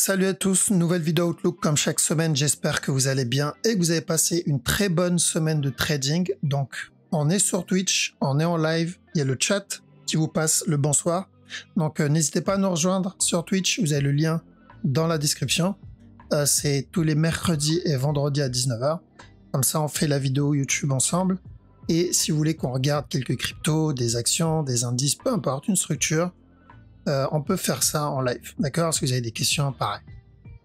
Salut à tous, nouvelle vidéo Outlook comme chaque semaine, j'espère que vous allez bien et que vous avez passé une très bonne semaine de trading. Donc on est sur Twitch, on est en live, il y a le chat qui vous passe le bonsoir. Donc n'hésitez pas à nous rejoindre sur Twitch, vous avez le lien dans la description. C'est tous les mercredis et vendredis à 19h. Comme ça on fait la vidéo YouTube ensemble. Et si vous voulez qu'on regarde quelques cryptos, des actions, des indices, peu importe, une structure, on peut faire ça en live, d'accord? Si vous avez des questions, pareil.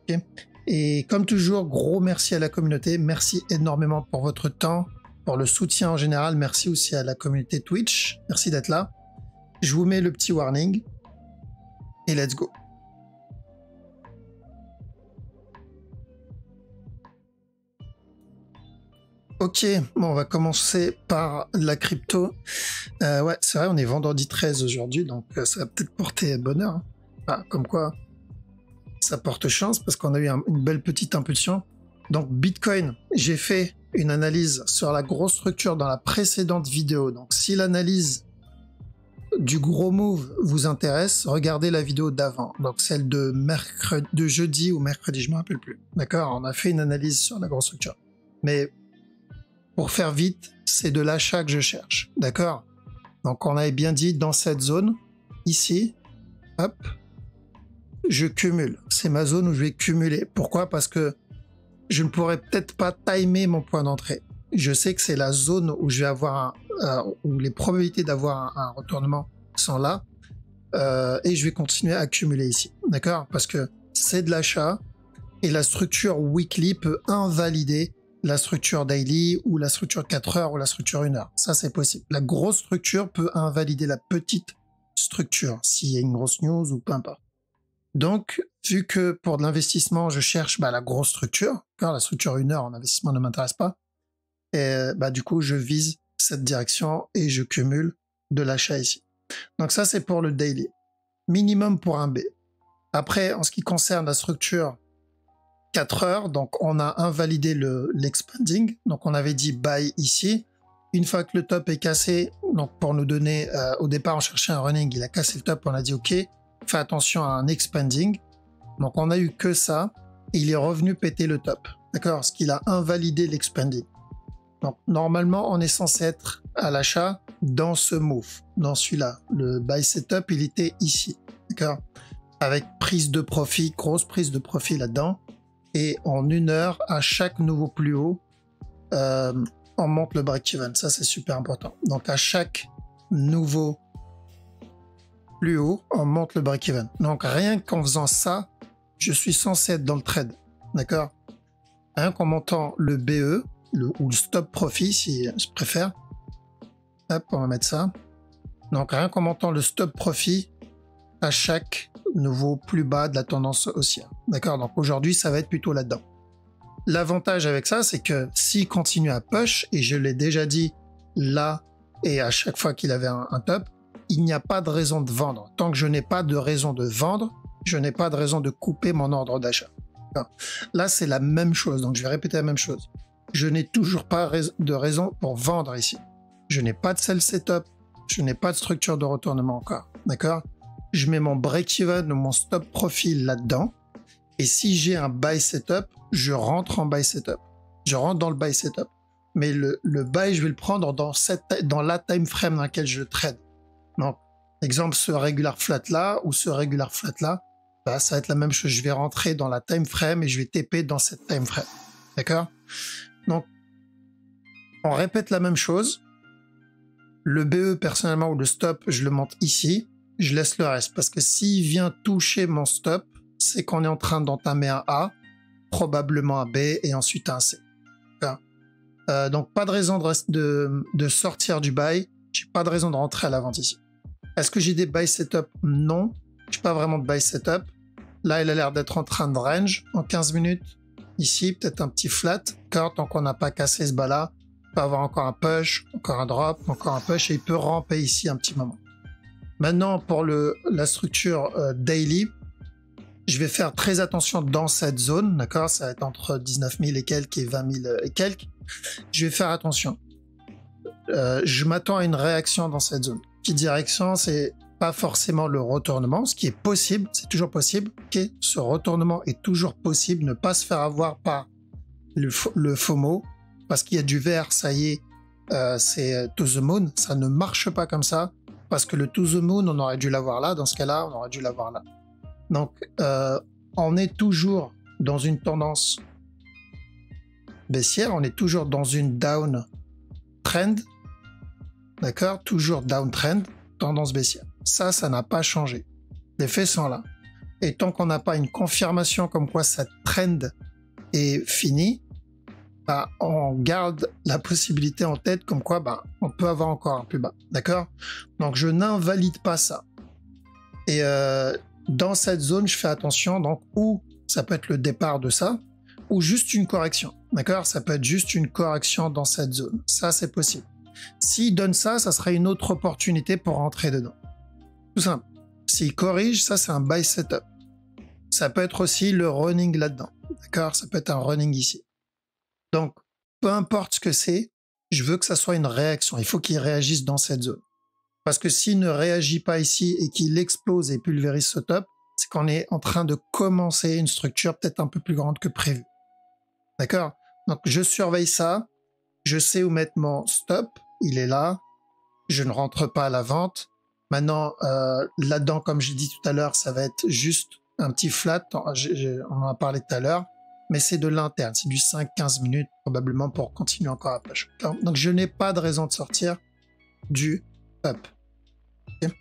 Okay. Et comme toujours, gros merci à la communauté. Merci énormément pour votre temps, pour le soutien en général. Merci aussi à la communauté Twitch. Merci d'être là. Je vous mets le petit warning. Et let's go. Ok, bon, on va commencer par la crypto. Ouais, c'est vrai, on est vendredi 13 aujourd'hui, donc ça va peut-être porter bonheur. Hein. Ah, comme quoi, ça porte chance parce qu'on a eu une belle petite impulsion. Donc Bitcoin, j'ai fait une analyse sur la grosse structure dans la précédente vidéo. Donc si l'analyse du gros move vous intéresse, regardez la vidéo d'avant. Donc celle de jeudi ou mercredi, je ne me rappelle plus. D'accord, on a fait une analyse sur la grosse structure. Mais pour faire vite, c'est de l'achat que je cherche, d'accord? Donc on avait bien dit dans cette zone, ici, hop, je cumule. C'est ma zone où je vais cumuler. Pourquoi? Parce que je ne pourrais peut-être pas timer mon point d'entrée. Je sais que c'est la zone où je vais avoir où les probabilités d'avoir un retournement sont là, et je vais continuer à accumuler ici, d'accord? Parce que c'est de l'achat et la structure weekly peut invalider la structure daily ou la structure 4 heures ou la structure 1 heure. Ça, c'est possible. La grosse structure peut invalider la petite structure s'il y a une grosse news ou peu importe. Donc, vu que pour de l'investissement, je cherche la grosse structure, car la structure 1 heure en investissement ne m'intéresse pas, et du coup, je vise cette direction et je cumule de l'achat ici. Donc ça, c'est pour le daily. Minimum pour un B. Après, en ce qui concerne la structure 4 heures, donc on a invalidé l'expanding, donc on avait dit buy ici. Une fois que le top est cassé, donc pour nous donner, au départ on cherchait un running, il a cassé le top, on a dit ok, fais attention à un expanding. Donc on a eu que ça, et il est revenu péter le top, d'accord, parce qu'il a invalidé l'expanding. Donc normalement on est censé être à l'achat dans ce move, dans celui-là. Le buy setup il était ici, d'accord, avec prise de profit, grosse prise de profit là-dedans. Et en 1 heure, à chaque nouveau plus haut, on monte le break-even. Ça, c'est super important. Donc, à chaque nouveau plus haut, on monte le break-even. Donc, rien qu'en faisant ça, je suis censé être dans le trade. D'accord? Rien qu'en montant le BE, ou le stop profit, si je préfère. Hop, on va mettre ça. Donc, rien qu'en montant le stop profit, à chaque nouveau plus bas de la tendance haussière. D'accord? Donc aujourd'hui, ça va être plutôt là-dedans. L'avantage avec ça, c'est que s'il continue à push, et je l'ai déjà dit là et à chaque fois qu'il avait un top, il n'y a pas de raison de vendre. Tant que je n'ai pas de raison de vendre, je n'ai pas de raison de couper mon ordre d'achat. Là, c'est la même chose. Donc je vais répéter la même chose. Je n'ai toujours pas de raison pour vendre ici. Je n'ai pas de sell setup, je n'ai pas de structure de retournement encore. D'accord? Je mets mon break-even ou mon stop profil là-dedans. Et si j'ai un buy setup, je rentre en buy setup. Je rentre dans le buy setup. Mais le buy, je vais le prendre dans la time frame dans laquelle je trade. Donc, exemple, ce regular flat là ou ce regular flat là, ça va être la même chose. Je vais rentrer dans la time frame et je vais TP dans cette time frame. D'accord? Donc, on répète la même chose. Le BE, personnellement, ou le stop, je le monte ici. Je laisse le reste parce que s'il vient toucher mon stop, c'est qu'on est en train d'entamer un A, probablement un B et ensuite un C. Donc pas de raison de sortir du buy, j'ai pas de raison de rentrer à la vente ici. Est-ce que j'ai des buy setup? Non, j'ai pas vraiment de buy setup. Là, il a l'air d'être en train de range en 15 minutes. Ici, peut-être un petit flat, car tant qu'on n'a pas cassé ce bas-là, il peut avoir encore un push, encore un drop, encore un push et il peut ramper ici un petit moment. Maintenant, pour la structure daily, je vais faire très attention dans cette zone, d'accord? Ça va être entre 19 000 et quelques et 20 000 et quelques. Je vais faire attention. Je m'attends à une réaction dans cette zone. Petite direction, c'est pas forcément le retournement, ce qui est possible, c'est toujours possible. Ok, ce retournement est toujours possible, ne pas se faire avoir par le FOMO, parce qu'il y a du vert, ça y est, c'est to the moon, ça ne marche pas comme ça, parce que le to the moon, on aurait dû l'avoir là, dans ce cas-là, on aurait dû l'avoir là. Donc, on est toujours dans une tendance baissière, on est toujours dans une down trend, d'accord, toujours down trend, tendance baissière. Ça n'a pas changé. Les faits sont là. Et tant qu'on n'a pas une confirmation comme quoi cette trend est finie, bah, on garde la possibilité en tête comme quoi bah, on peut avoir encore un plus bas. D'accord? Donc je n'invalide pas ça. Et dans cette zone, je fais attention. Donc, ou ça peut être le départ de ça, ou juste une correction. D'accord? Ça peut être juste une correction dans cette zone. Ça, c'est possible. S'il donne ça, ça sera une autre opportunité pour rentrer dedans. Tout simple. S'il corrige, ça, c'est un buy setup. Ça peut être aussi le running là-dedans. D'accord? Ça peut être un running ici. Donc, peu importe ce que c'est, je veux que ça soit une réaction. Il faut qu'il réagisse dans cette zone. Parce que s'il ne réagit pas ici et qu'il explose et pulvérise ce top, c'est qu'on est en train de commencer une structure peut-être un peu plus grande que prévu. D'accord? Donc, je surveille ça. Je sais où mettre mon stop. Il est là. Je ne rentre pas à la vente. Maintenant, là-dedans, comme j'ai dit tout à l'heure, ça va être juste un petit flat. On en a parlé tout à l'heure. Mais c'est de l'interne. C'est du 5-15 minutes probablement pour continuer encore à push. Donc, je n'ai pas de raison de sortir du up. Okay.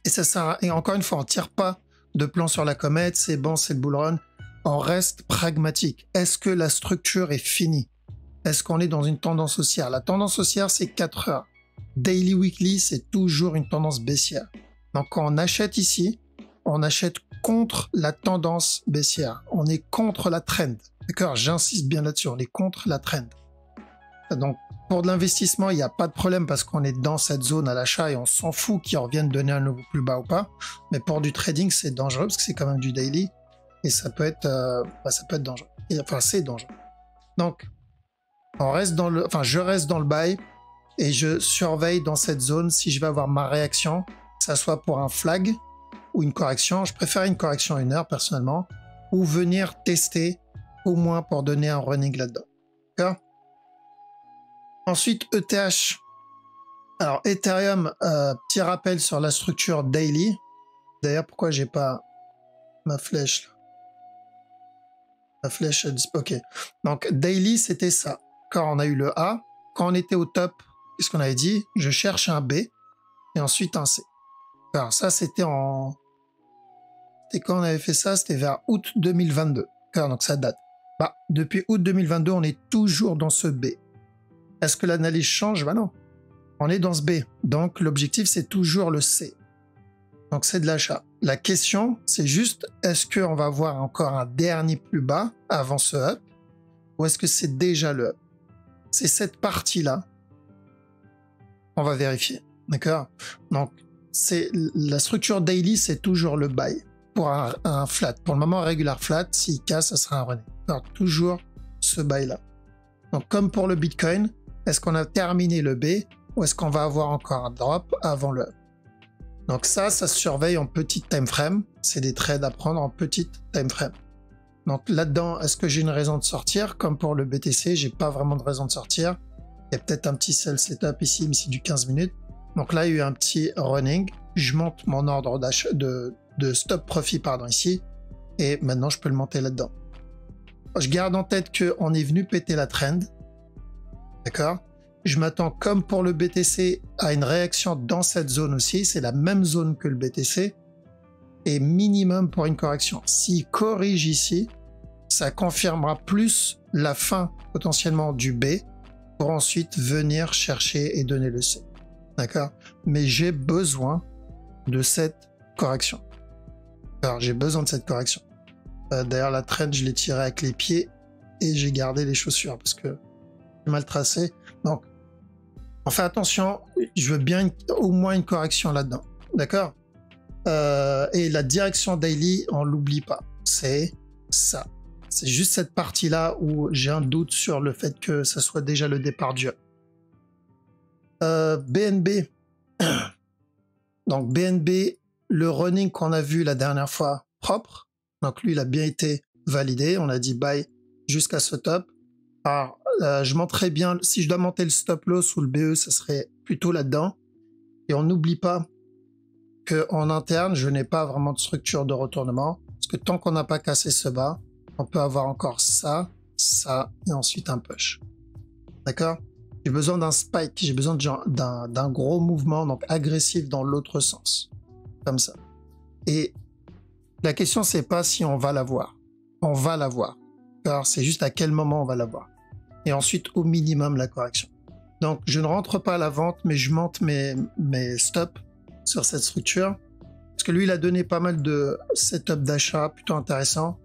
Et ça sert à... Et encore une fois, on ne tire pas de plan sur la comète. C'est bon, c'est le bull run. On reste pragmatique. Est-ce que la structure est finie? Est-ce qu'on est dans une tendance haussière? La tendance haussière, c'est 4 heures. Daily, weekly, c'est toujours une tendance baissière. Donc, quand on achète ici, on achète contre la tendance baissière. On est contre la trend. D'accord? J'insiste bien là-dessus. On est contre la trend. Donc, pour de l'investissement, il n'y a pas de problème parce qu'on est dans cette zone à l'achat et on s'en fout qu'ils reviennent donner un nouveau plus bas ou pas. Mais pour du trading, c'est dangereux parce que c'est quand même du daily et ça peut être dangereux. Enfin, c'est dangereux. Donc, je reste dans le buy et je surveille dans cette zone si je vais avoir ma réaction, que ça soit pour un flag ou une correction. Je préfère une correction à 1 heure personnellement, ou venir tester au moins pour donner un running là-dedans. D'accord? Ensuite, ETH. Alors, Ethereum, petit rappel sur la structure daily. D'ailleurs, pourquoi j'ai pas ma flèche là? La flèche, ok. Donc, daily, c'était ça. Quand on a eu le A, quand on était au top, qu'est-ce qu'on avait dit? Je cherche un B et ensuite un C. Alors, ça, c'était en... C'était quand on avait fait ça? C'était vers août 2022. Alors, donc, ça date. Bah, depuis août 2022, on est toujours dans ce B. Est-ce que l'analyse change? Bah non. On est dans ce B. Donc, l'objectif, c'est toujours le C. Donc, c'est de l'achat. La question, c'est juste, est-ce qu'on va avoir encore un dernier plus bas avant ce up? Ou est-ce que c'est déjà le up? C'est cette partie-là qu'on va vérifier. D'accord? Donc, c'est la structure daily, c'est toujours le buy pour un flat. Pour le moment, regular flat, s'il casse, ça sera un running. Alors, toujours ce buy-là. Donc, comme pour le Bitcoin, est-ce qu'on a terminé le B ou est-ce qu'on va avoir encore un drop avant le up? Donc ça se surveille en petite time frame. C'est des trades à prendre en petite time frame. Donc là-dedans, est-ce que j'ai une raison de sortir? Comme pour le BTC, j'ai pas vraiment de raison de sortir. Il y a peut-être un petit sell setup ici, mais c'est du 15 minutes. Donc là, il y a eu un petit running. Je monte mon ordre d'achat de stop profit ici. Et maintenant, je peux le monter là-dedans. Je garde en tête qu'on est venu péter la trend. D'accord? Je m'attends, comme pour le BTC, à une réaction dans cette zone aussi. C'est la même zone que le BTC. Et minimum pour une correction. S'il corrige ici, ça confirmera plus la fin potentiellement du B pour ensuite venir chercher et donner le C. D'accord? Mais j'ai besoin de cette correction. Alors, j'ai besoin de cette correction. D'ailleurs, la trend, je l'ai tirée avec les pieds et j'ai gardé les chaussures parce que j'ai mal tracé. Donc, on fait attention, je veux bien au moins une correction là-dedans. D'accord? Et la direction daily, on l'oublie pas. C'est ça. C'est juste cette partie-là où j'ai un doute sur le fait que ça soit déjà le départ du up. BNB. Donc BNB, le running qu'on a vu la dernière fois, propre. Donc lui, il a bien été validé. On a dit buy jusqu'à ce top. Alors, je monterais bien, si je dois monter le stop loss ou le BE, ça serait plutôt là-dedans. Et on n'oublie pas qu'en interne, je n'ai pas vraiment de structure de retournement. Parce que tant qu'on n'a pas cassé ce bas, on peut avoir encore ça, ça, et ensuite un push. D'accord? J'ai besoin d'un spike, j'ai besoin d'un gros mouvement, donc agressif dans l'autre sens. Comme ça. Et la question, c'est pas si on va l'avoir. On va l'avoir. Alors, c'est juste à quel moment on va l'avoir. Et ensuite, au minimum, la correction. Donc, je ne rentre pas à la vente, mais je monte mes stops sur cette structure. Parce que lui, il a donné pas mal de setup d'achat plutôt intéressant.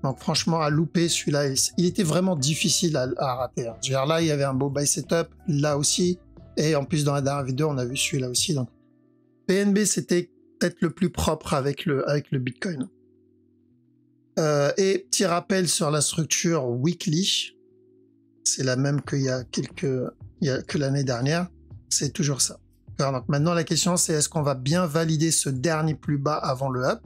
Donc, franchement, à louper, celui-là, il était vraiment difficile à rater. Hein. Là, il y avait un beau buy setup, là aussi. Et en plus, dans la dernière vidéo, on a vu celui-là aussi. Donc, PNB, c'était peut-être le plus propre avec le Bitcoin. Et petit rappel sur la structure weekly. C'est la même qu'il y a que l'année dernière. C'est toujours ça. Alors, donc maintenant, la question, c'est est-ce qu'on va bien valider ce dernier plus bas avant le up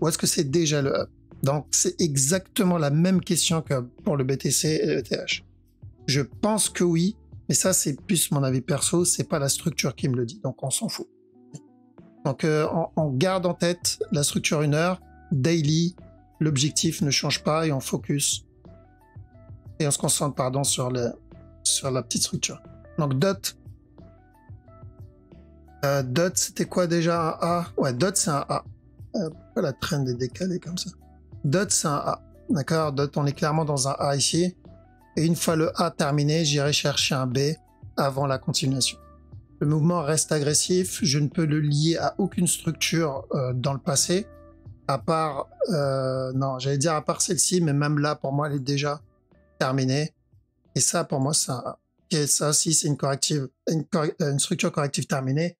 ou est-ce que c'est déjà le up? Donc, c'est exactement la même question que pour le BTC et le ETH. Je pense que oui, mais ça, c'est plus mon avis perso, c'est pas la structure qui me le dit, donc on s'en fout. Donc, on garde en tête la structure 1 heure, daily, l'objectif ne change pas et on focus. Et on se concentre, pardon, sur la petite structure. Donc, DOT. DOT, c'était quoi déjà un A? Ouais, DOT, c'est un A. Pourquoi la trend est décalée comme ça? DOT, c'est un A. D'accord? DOT, on est clairement dans un A ici. Et une fois le A terminé, j'irai chercher un B avant la continuation. Le mouvement reste agressif. Je ne peux le lier à aucune structure dans le passé. À part... non, j'allais dire à part celle-ci, mais même là, pour moi, elle est déjà terminée. Et ça, pour moi, c'est un A. Et ça aussi, c'est une structure corrective terminée.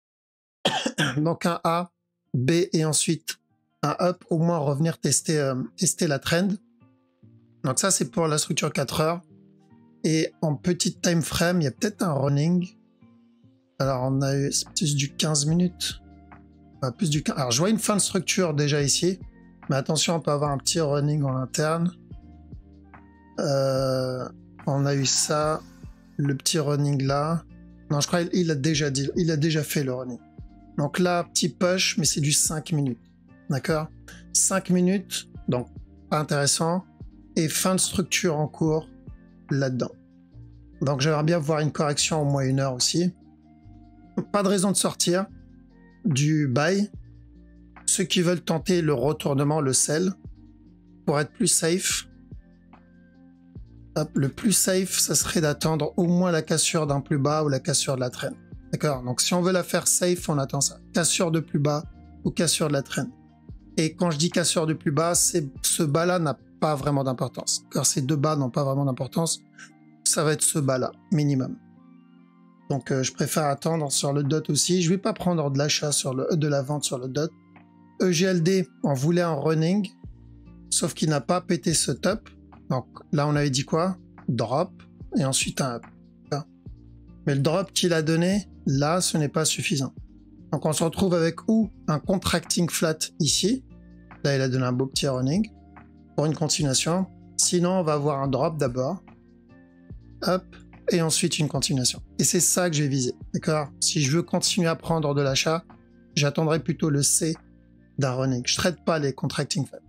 Donc un A, B et ensuite un up, au moins revenir tester la trend. Donc ça, c'est pour la structure 4 heures. Et en petite time frame, il y a peut-être un running. Alors, on a eu plus du 15 minutes. Plus du 15. Alors, je vois une fin de structure déjà ici. Mais attention, on peut avoir un petit running en interne. On a eu ça. Le petit running là. Non, je crois qu'il a déjà fait le running. Donc là, petit push, mais c'est du 5 minutes. D'accord? 5 minutes, donc pas intéressant. Et fin de structure en cours là-dedans. Donc j'aimerais bien voir une correction au moins 1 heure aussi. Pas de raison de sortir du buy. Ceux qui veulent tenter le retournement, le sell, pour être plus safe. Hop, le plus safe, ça serait d'attendre au moins la cassure d'un plus bas ou la cassure de la traîne. D'accord? Donc si on veut la faire safe, on attend ça. Cassure de plus bas ou cassure de la traîne. Et quand je dis cassure de plus bas, ce bas-là n'a pas vraiment d'importance. Car ces deux bas n'ont pas vraiment d'importance. Ça va être ce bas-là, minimum. Donc je préfère attendre sur le DOT aussi. Je ne vais pas prendre de l'achat de la vente sur le DOT. EGLD, on voulait un running, sauf qu'il n'a pas pété ce top. Donc là, on avait dit quoi? Drop, et ensuite un up. Mais le drop qu'il a donné, là, ce n'est pas suffisant. Donc on se retrouve avec ou un contracting flat ici. Là, il a donné un beau petit running pour une continuation. Sinon, on va avoir un drop d'abord. Hop, et ensuite une continuation. Et c'est ça que j'ai visé. D'accord? Si je veux continuer à prendre de l'achat, j'attendrai plutôt le C d'un running. Je ne traite pas les contracting flat.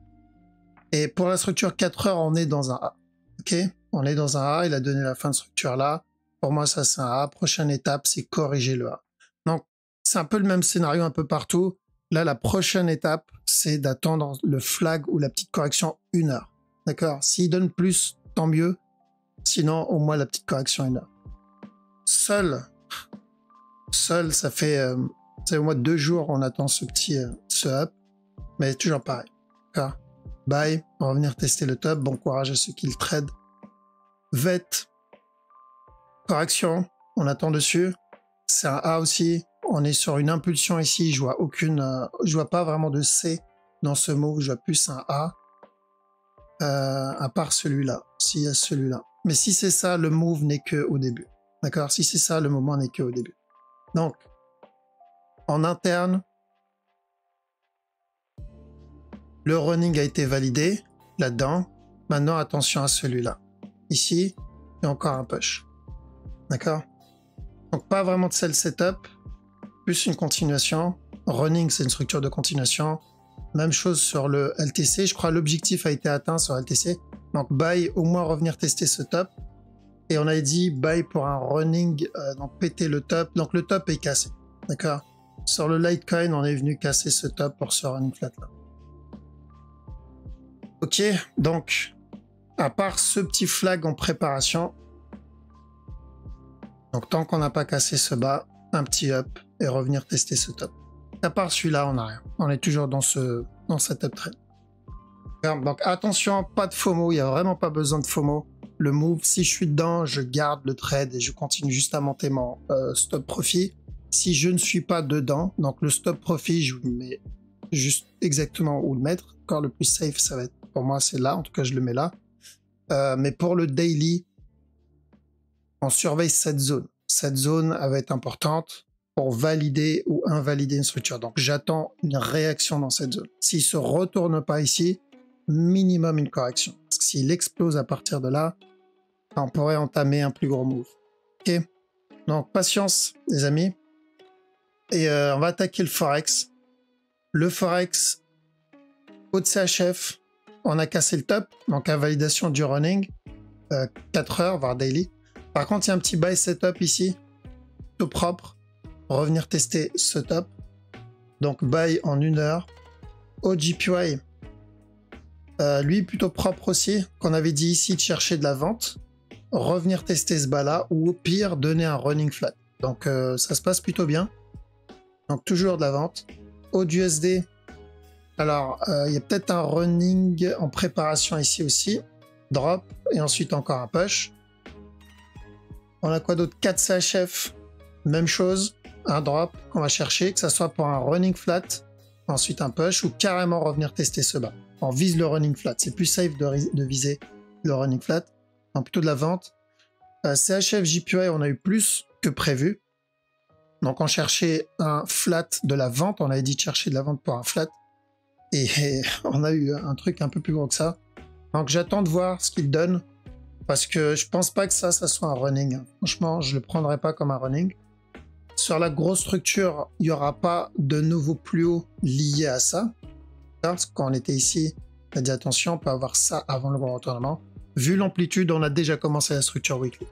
Et pour la structure 4 heures, on est dans un A. Ok? On est dans un A, il a donné la fin de structure là. Pour moi, ça c'est un A. Prochaine étape, c'est corriger le A. Donc, c'est un peu le même scénario un peu partout. Là, la prochaine étape, c'est d'attendre le flag ou la petite correction 1 heure. D'accord? S'il donne plus, tant mieux. Sinon, au moins la petite correction 1 heure. Seul, ça fait au moins 2 jours, on attend ce petit ce up. Mais toujours pareil. D'accord? Bye, on va venir tester le top. Bon courage à ceux qui le trade. VET, correction, on attend dessus. C'est un A aussi. On est sur une impulsion ici. Je vois pas vraiment de C dans ce mot. Je vois plus un A. À part celui-là. S'il y a celui-là. Mais si c'est ça, le move n'est que au début. D'accord? Si c'est ça, le moment n'est que au début. Donc, en interne, Le running a été validé là-dedans. Maintenant, attention à celui-là. Ici, et encore un push. D'accord? Donc, pas vraiment de sell setup, plus une continuation. Running, c'est une structure de continuation. Même chose sur le LTC. Je crois que l'objectif a été atteint sur LTC. Donc, buy, au moins revenir tester ce top. Et on avait dit buy pour un running, donc péter le top. Donc, le top est cassé. D'accord? Sur le Litecoin, on est venu casser ce top pour ce running flat là. Ok, donc, à part ce petit flag en préparation, donc tant qu'on n'a pas cassé ce bas, un petit up et revenir tester ce top. À part celui-là, on n'a rien. On est toujours dans cette uptrend. Donc attention, pas de FOMO, il n'y a vraiment pas besoin de FOMO. Le move, si je suis dedans, je garde le trade et je continue juste à monter mon stop profit. Si je ne suis pas dedans, donc le stop profit, je vous mets juste exactement où le mettre. Encore le plus safe, ça va être pour moi, c'est là. En tout cas, je le mets là. Mais pour le daily, on surveille cette zone. Cette zone, elle va être importante pour valider ou invalider une structure. Donc, j'attends une réaction dans cette zone. S'il se retourne pas ici, minimum une correction. Parce que s'il explose à partir de là, on pourrait entamer un plus gros move. Ok? Donc, patience, les amis. Et on va attaquer le Forex. Le Forex, haut de CHF, on a cassé le top. Donc, invalidation du running. 4 heures, voire daily. Par contre, il y a un petit buy setup ici. Tout propre. Revenir tester ce top. Donc, buy en 1 heure. OGPY. Lui, plutôt propre aussi. Qu'on avait dit ici de chercher de la vente. Revenir tester ce bas-là. Ou au pire, donner un running flat. Donc, ça se passe plutôt bien. Donc, toujours de la vente. AUD-USD. Alors, il y a peut-être un running en préparation ici aussi. Drop. Et ensuite, encore un push. On a quoi d'autre? 4 CHF. Même chose. Un drop qu'on va chercher. Que ça soit pour un running flat. Ensuite, un push. Ou carrément revenir tester ce bas. On vise le running flat. C'est plus safe de viser le running flat. Donc, plutôt de la vente. CHF, JPY, on a eu plus que prévu. Donc, on cherchait un flat de la vente. On avait dit de chercher de la vente pour un flat. Et on a eu un truc un peu plus gros que ça. Donc, j'attends de voir ce qu'il donne. Parce que je pense pas que ça soit un running. Franchement, je le prendrai pas comme un running. Sur la grosse structure, il n'y aura pas de nouveau plus haut lié à ça. Parce que quand on était ici, on a dit attention, on peut avoir ça avant le gros retournement. Vu l'amplitude, on a déjà commencé la structure weekly.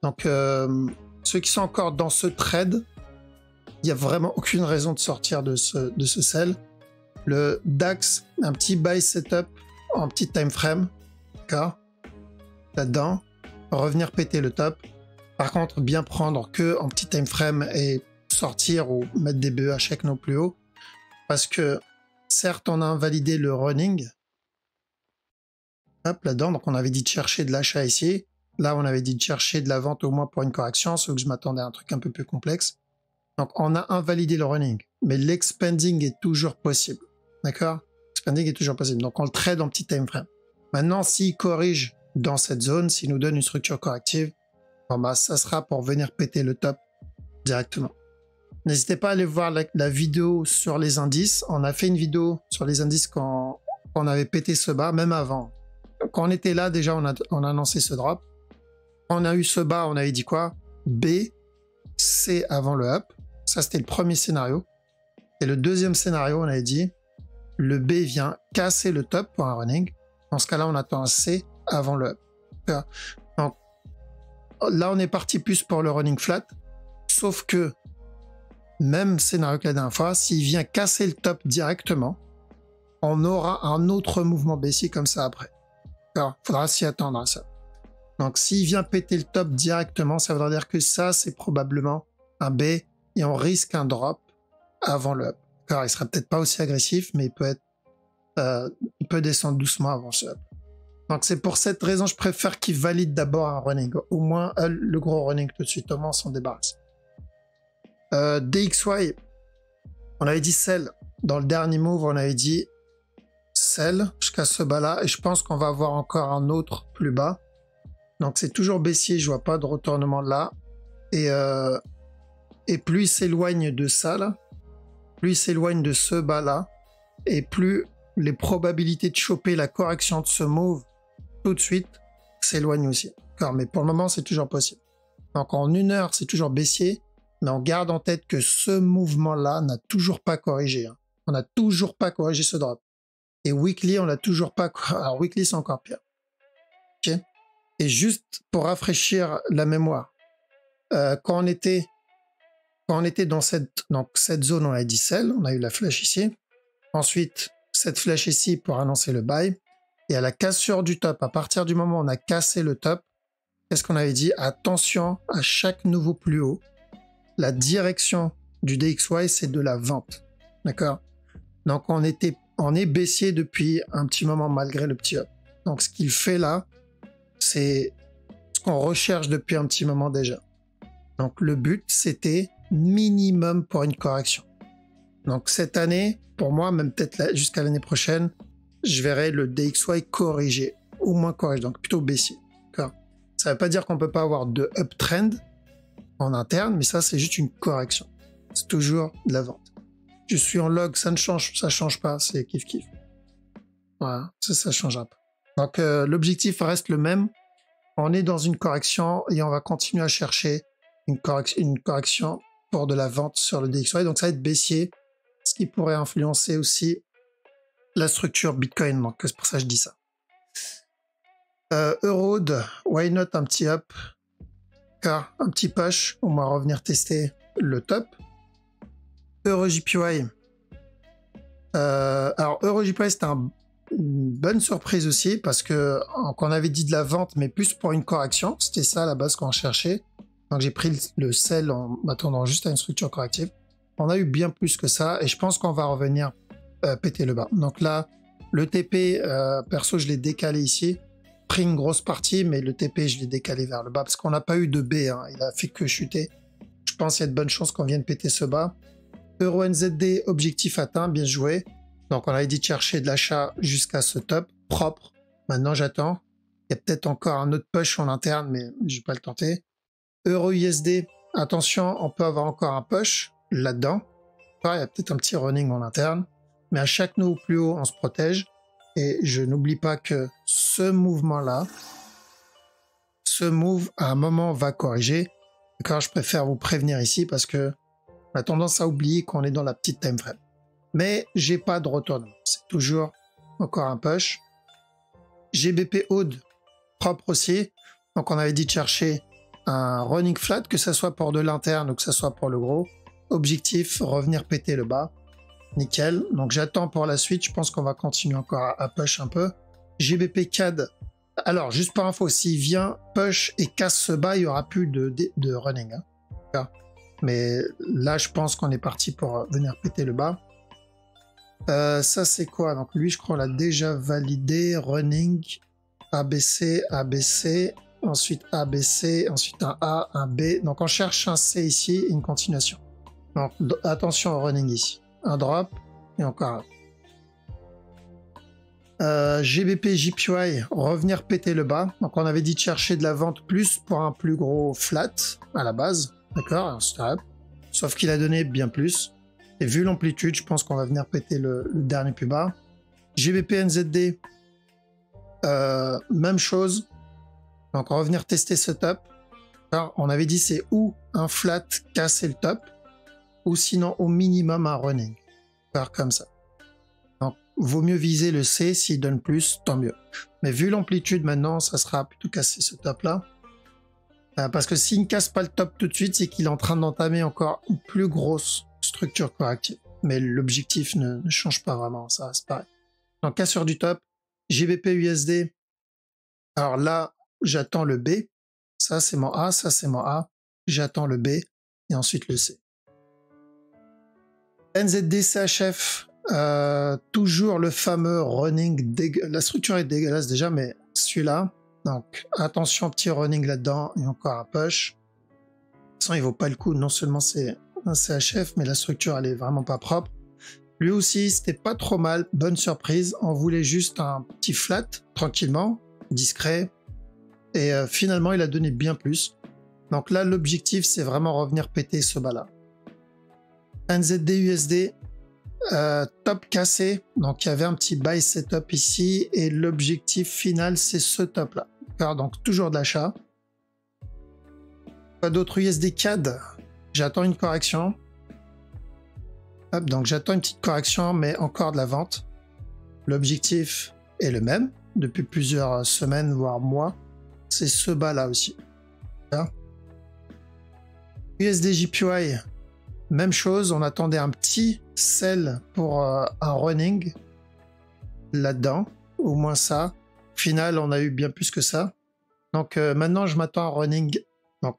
Donc, ceux qui sont encore dans ce trade, il n'y a vraiment aucune raison de sortir de ce sell. Le DAX, un petit buy setup en petit time frame. D'accord? Là-dedans, revenir péter le top. Par contre, bien prendre que en petit time frame et sortir ou mettre des BE à chaque non plus haut. Parce que, certes, on a invalidé le running. Hop, là-dedans, donc on avait dit de chercher de l'achat ici. Là, on avait dit de chercher de la vente au moins pour une correction, sauf que je m'attendais à un truc un peu plus complexe. Donc, on a invalidé le running. Mais l'expanding est toujours possible. D'accord? L'expanding est toujours possible. Donc, on le trade en petit time frame. Maintenant, s'il corrige dans cette zone, s'il nous donne une structure corrective, bon bah, ça sera pour venir péter le top directement. N'hésitez pas à aller voir la vidéo sur les indices. On a fait une vidéo sur les indices quand on avait pété ce bas, même avant. Quand on était là, déjà, on a annoncé ce drop. Quand on a eu ce bas, on avait dit quoi? B, C avant le up. Ça, c'était le premier scénario. Et le deuxième scénario, on avait dit le B vient casser le top pour un running. Dans ce cas-là, on attend un C avant le up. Donc, là, on est parti plus pour le running flat. Sauf que, même scénario que la dernière fois, s'il vient casser le top directement, on aura un autre mouvement baissier comme ça après. Alors, il faudra s'y attendre à ça. Donc, s'il vient péter le top directement, ça voudra dire que ça, c'est probablement un B et on risque un drop avant le up. Alors, il sera peut-être pas aussi agressif, mais il peut descendre doucement avant ce up. Donc, c'est pour cette raison, je préfère qu'il valide d'abord un running. Au moins, le gros running tout de suite. Au moins, on s'en débarrasse. DXY, on avait dit sell. Dans le dernier move, on avait dit sell jusqu'à ce bas-là. Et je pense qu'on va avoir encore un autre plus bas. Donc, c'est toujours baissier. Je vois pas de retournement là. Et plus il s'éloigne de ça, là, plus il s'éloigne de ce bas-là, et plus les probabilités de choper la correction de ce move tout de suite s'éloignent aussi. Mais pour le moment, c'est toujours possible. Donc en 1 heure, c'est toujours baissier, mais on garde en tête que ce mouvement-là n'a toujours pas corrigé. Hein. On n'a toujours pas corrigé ce drop. Et weekly, on l'a toujours pas. Alors weekly, c'est encore pire. Okay. Et juste pour rafraîchir la mémoire, quand on était dans cette zone, on a dit sell, on a eu la flèche ici. Ensuite, cette flèche ici pour annoncer le buy. Et à la cassure du top, à partir du moment où on a cassé le top, qu'est-ce qu'on avait dit? Attention à chaque nouveau plus haut. La direction du DXY, c'est de la vente. D'accord? Donc, on est baissier depuis un petit moment malgré le petit up. Donc, ce qu'il fait là, c'est ce qu'on recherche depuis un petit moment déjà. Donc, le but, c'était minimum pour une correction. Donc, cette année, pour moi, même peut-être jusqu'à l'année prochaine, je verrai le DXY corrigé, au moins corrigé, donc plutôt baissier. Ça ne veut pas dire qu'on ne peut pas avoir de uptrend en interne, mais ça, c'est juste une correction. C'est toujours de la vente. Je suis en log, ça change pas, c'est kiff-kiff. Voilà, ça changera pas. Donc, l'objectif reste le même. On est dans une correction et on va continuer à chercher une correction pour de la vente sur le DXY. Donc, ça va être baissier, ce qui pourrait influencer aussi la structure Bitcoin. Donc, c'est pour ça que je dis ça. Eurode, why not un petit up, car un petit push, on va revenir tester le top. EuroJPY. Alors, EuroJPY, c'était une bonne surprise aussi, parce que qu'on avait dit de la vente, mais plus pour une correction. C'était ça à la base qu'on cherchait. Donc, j'ai pris le sell en m'attendant juste à une structure corrective. On a eu bien plus que ça, et je pense qu'on va revenir péter le bas. Donc là, le TP, perso, je l'ai décalé ici. Pris une grosse partie, mais le TP, je l'ai décalé vers le bas, parce qu'on n'a pas eu de B. Hein. Il a fait que chuter. Je pense qu'il y a de bonnes chances qu'on vienne péter ce bas. EURUSD, objectif atteint, bien joué. Donc, on avait dit de chercher de l'achat jusqu'à ce top, propre. Maintenant, j'attends. Il y a peut-être encore un autre push en interne, mais je vais pas le tenter. EURUSD, attention, on peut avoir encore un push là-dedans. Il y a peut-être un petit running en interne. Mais à chaque nouveau plus haut, on se protège. Et je n'oublie pas que ce mouvement-là, ce move, à un moment, va corriger. D'accord, je préfère vous prévenir ici parce que on a tendance à oublier qu'on est dans la petite time frame. Mais j'ai pas de retournement. C'est toujours encore un push. GBP Aude, propre aussi. Donc, on avait dit de chercher un running flat, que ce soit pour de l'interne ou que ce soit pour le gros. Objectif, revenir péter le bas. Nickel. Donc, j'attends pour la suite. Je pense qu'on va continuer encore à push un peu. GBP CAD. Alors, juste par info, s'il vient push et casse ce bas, il n'y aura plus de running. Hein. Mais là, je pense qu'on est parti pour venir péter le bas. Ça, c'est quoi? Donc, lui, je crois, on l'a déjà validé. Running, ABC, ABC, ensuite ABC, ensuite un A, un B. Donc, on cherche un C ici, une continuation. Donc, attention au running ici. Un drop et encore un. GBP, JPY, revenir péter le bas. Donc, on avait dit de chercher de la vente plus pour un plus gros flat à la base. D'accord? Sauf qu'il a donné bien plus. Et vu l'amplitude, je pense qu'on va venir péter le dernier plus bas. GBP, NZD, même chose. Donc, on va venir tester ce top. Alors, on avait dit c'est ou un flat casser le top, ou sinon au minimum un running. Faire comme ça. Donc, vaut mieux viser le C, s'il donne plus, tant mieux. Mais vu l'amplitude maintenant, ça sera plutôt casser ce top-là. Parce que s'il ne casse pas le top tout de suite, c'est qu'il est en train d'entamer encore une plus grosse structure corrective. Mais l'objectif ne change pas vraiment, ça reste pareil. Donc, cassure du top, GBP USD. Alors là, j'attends le B. Ça, c'est mon A, ça, c'est mon A. J'attends le B et ensuite le C. NZD CHF, toujours le fameux running. La structure est dégueulasse déjà, mais celui-là. Donc, attention, petit running là-dedans et encore un push. De toute façon, il vaut pas le coup. Non seulement c'est un CHF, mais la structure, elle est vraiment pas propre. Lui aussi, c'était pas trop mal. Bonne surprise. On voulait juste un petit flat, tranquillement, discret. Et finalement, il a donné bien plus. Donc là, l'objectif, c'est vraiment revenir péter ce bas-là. NZD USD, top cassé. Donc il y avait un petit buy setup ici et l'objectif final c'est ce top là. D'accord, donc toujours de l'achat. Pas d'autres USD CAD. J'attends une correction. Hop, donc j'attends une petite correction mais encore de la vente. L'objectif est le même depuis plusieurs semaines voire mois. C'est ce bas là aussi. D'accord. USD JPY. Même chose, on attendait un petit sell pour un running là-dedans, au moins ça. Au final, on a eu bien plus que ça. Donc maintenant, je m'attends à un running donc,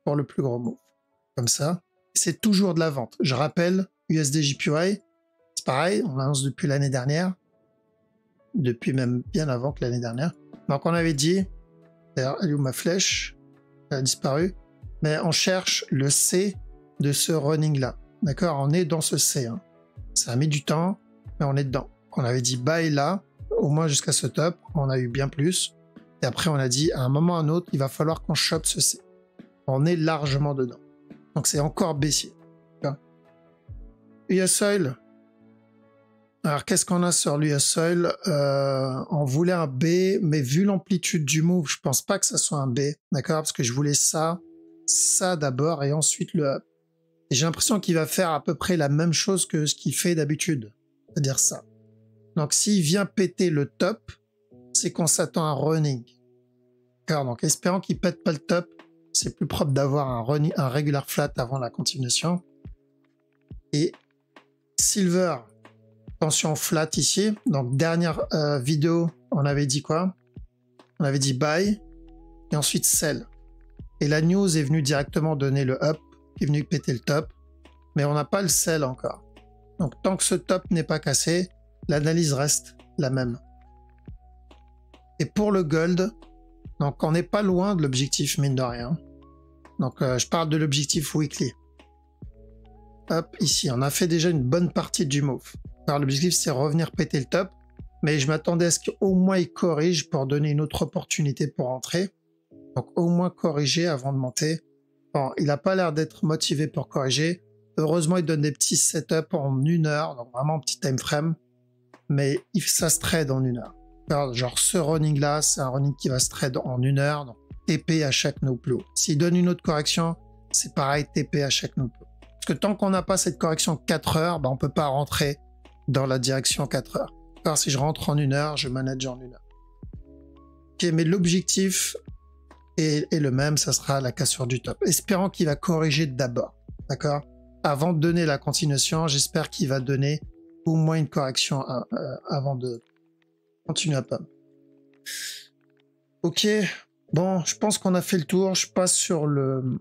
pour le plus gros move. Comme ça. C'est toujours de la vente. Je rappelle, USD JPY, c'est pareil, on l'annonce depuis l'année dernière. Depuis même bien avant que l'année dernière. Donc on avait dit, d'ailleurs, elle est où ma flèche? Elle a disparu. Mais on cherche le C de ce running là. D'accord, on est dans ce C. Hein. Ça a mis du temps, mais on est dedans. On avait dit buy là, au moins jusqu'à ce top. On a eu bien plus. Et après, on a dit à un moment ou à un autre, il va falloir qu'on chope ce C. On est largement dedans. Donc c'est encore baissier. US Oil. Alors qu'est-ce qu'on a sur l'US Oil? On voulait un B, mais vu l'amplitude du move, je pense pas que ça soit un B. D'accord, parce que je voulais ça d'abord et ensuite le up. Et j'ai l'impression qu'il va faire à peu près la même chose que ce qu'il fait d'habitude, c'est-à-dire ça. Donc s'il vient péter le top, c'est qu'on s'attend à un running. D'accord, donc espérant qu'il pète pas le top, c'est plus propre d'avoir un regular flat avant la continuation. Et silver, tension flat ici. Donc dernière vidéo, on avait dit quoi? On avait dit buy et ensuite sell. Et la news est venue directement donner le up, qui est venu péter le top, mais on n'a pas le sell encore. Donc tant que ce top n'est pas cassé, l'analyse reste la même. Et pour le gold, donc on n'est pas loin de l'objectif mine de rien. Donc je parle de l'objectif weekly. Hop, ici, on a fait déjà une bonne partie du move. Alors l'objectif c'est revenir péter le top, mais je m'attendais à ce qu'au moins il corrige pour donner une autre opportunité pour entrer. Donc au moins corriger avant de monter. Bon, il n'a pas l'air d'être motivé pour corriger. Heureusement, il donne des petits setups en 1 heure, donc vraiment petit time frame. Mais ça se trade en 1 heure. Alors, genre ce running là, c'est un running qui va se trade en 1 heure. Donc TP à chaque no plus. S'il donne une autre correction, c'est pareil, TP à chaque no plus. Parce que tant qu'on n'a pas cette correction 4 heures, bah, on ne peut pas rentrer dans la direction 4 heures. Alors si je rentre en 1 heure, je manage en 1 heure. Ok, mais l'objectif est le même, ça sera la cassure du top. Espérant qu'il va corriger d'abord, d'accord? Avant de donner la continuation, j'espère qu'il va donner au moins une correction avant de continuer à pump. Ok, bon, je pense qu'on a fait le tour. Je passe sur le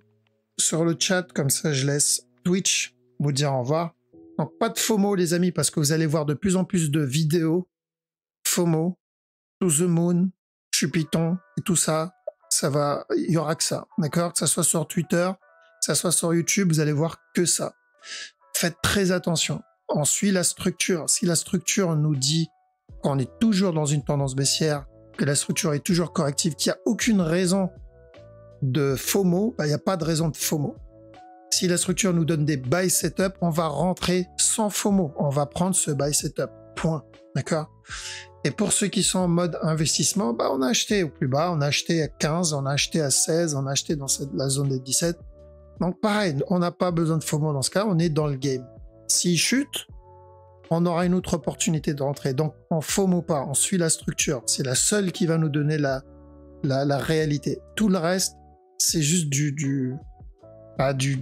chat, comme ça je laisse Twitch vous dire au revoir. Donc pas de FOMO les amis, parce que vous allez voir de plus en plus de vidéos FOMO, To the Moon, Chupiton et tout ça. Il y aura que ça, d'accord? Que ça soit sur Twitter, que ça soit sur YouTube, vous allez voir que ça. Faites très attention. On suit la structure. Si la structure nous dit qu'on est toujours dans une tendance baissière, que la structure est toujours corrective, qu'il n'y a aucune raison de FOMO, bah, il n'y a pas de raison de FOMO. Si la structure nous donne des buy setup, on va rentrer sans FOMO. On va prendre ce buy setup. Point. D'accord? Et pour ceux qui sont en mode investissement, bah on a acheté au plus bas, on a acheté à 15, on a acheté à 16, on a acheté dans la zone des 17. Donc pareil, on n'a pas besoin de FOMO dans ce cas, on est dans le game. S'il chute, on aura une autre opportunité de rentrer. Donc on FOMO pas, on suit la structure. C'est la seule qui va nous donner la réalité. Tout le reste, c'est juste du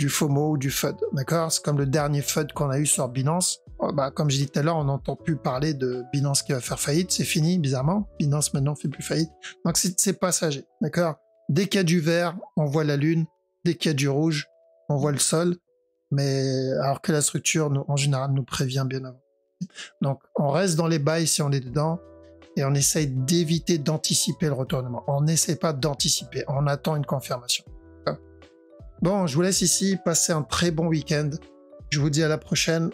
FOMO ou du FUD. D'accord? C'est comme le dernier FUD qu'on a eu sur Binance. Bah, comme je dis tout à l'heure, on n'entend plus parler de Binance qui va faire faillite, c'est fini, bizarrement. Binance maintenant fait plus faillite. Donc c'est passager, d'accord? Dès qu'il y a du vert, on voit la lune. Dès qu'il y a du rouge, on voit le sol. Mais alors que la structure, en général, nous prévient bien avant. Donc on reste dans les bails si on est dedans et on essaye d'éviter d'anticiper le retournement. On n'essaie pas d'anticiper, on attend une confirmation. Bon, je vous laisse ici, passez un très bon week-end. Je vous dis à la prochaine.